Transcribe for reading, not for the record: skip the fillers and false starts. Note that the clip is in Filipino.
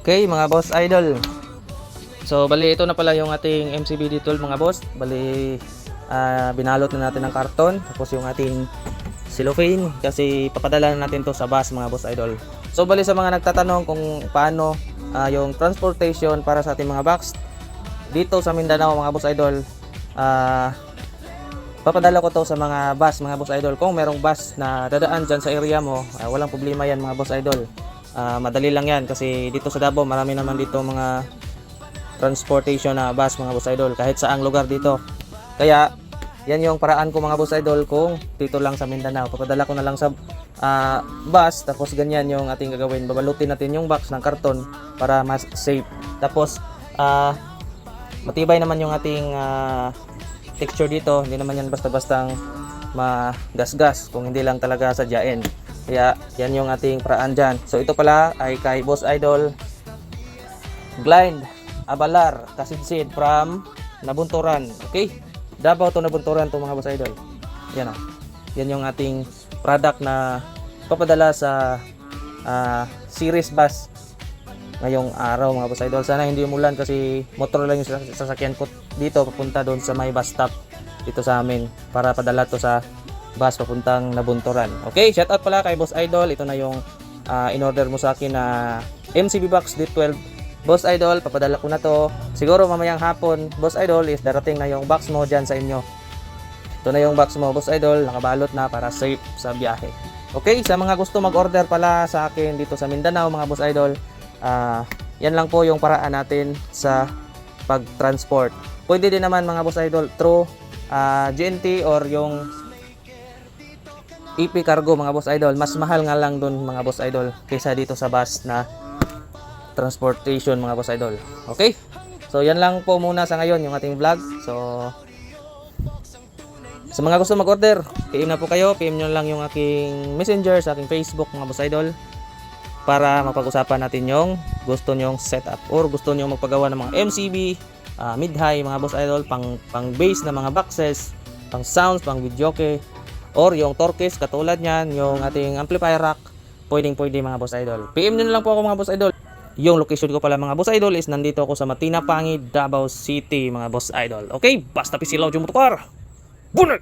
Okay mga boss idol. So bali ito na pala yung ating MCBD tool mga boss. Bali binalot na natin ng karton. Tapos yung ating cellophane kasi papadala na natin to sa bus mga boss idol. So bali sa mga nagtatanong kung paano yung transportation para sa ating mga box dito sa Mindanao mga boss idol. Papadala ko to sa mga bus mga boss idol. Kung merong bus na dadaan dyan sa area mo, walang problema yan mga boss idol. Madali lang yan kasi dito sa Davao marami naman dito mga transportation na bus mga boss idol kahit saang lugar dito. Kaya yan yung paraan ko mga boss idol kung dito lang sa Mindanao. Papadala ko na lang sa bus, tapos ganyan yung ating gagawin. Babalutin natin yung box ng karton para mas safe. Tapos matibay naman yung ating texture dito. Hindi naman yan basta-bastang magasgas kung hindi lang talaga sadyain. Kaya yan yung ating paraan dyan. So ito pala ay kay Boss Idol Blind Abalar Kasidsid from Nabunturan. Okay, Davao to Nabunturan to mga Boss Idol. Yan o. Yan yung ating product na papadala sa series bus ngayong araw mga Boss Idol. Sana hindi umulan kasi motor lang yung sasakyan ko dito papunta doon sa may bus stop dito sa amin para padala to sa bus papuntang Nabunturan. Okay, shout out pala kay Boss Idol. Ito na yung in-order mo sa akin na MCB Box D12. Boss Idol, papadala ko na to. Siguro mamayang hapon, Boss Idol, is darating na yung box mo dyan sa inyo. Ito na yung box mo, Boss Idol. Nakabalot na para safe sa biyahe. Okay, sa mga gusto mag-order pala sa akin dito sa Mindanao, mga Boss Idol, yan lang po yung paraan natin sa pag-transport. Pwede din naman mga Boss Idol through GNT or yung EP Cargo mga Boss Idol. Mas mahal nga lang dun mga Boss Idol kaysa dito sa bus na transportation mga Boss Idol. Okay, so yan lang po muna sa ngayon yung ating vlog. So sa mga gusto mag-order, PM na po kayo. PM nyo lang yung aking messenger sa aking Facebook mga Boss Idol para mapag-usapan natin yung gusto nyong setup or gusto nyong magpagawa ng mga MCB mid-high mga Boss Idol, pang bass na mga boxes, pang sounds, pang videoke, or yung torques katulad nyan, yung ating amplifier rack, pwede mga Boss Idol. PM nyo na lang po ako mga Boss Idol. Yung location ko pala mga Boss Idol is nandito ako sa Matinapangid, Davao City mga Boss Idol. Okay, basta pisilaw yung motor. Bunot!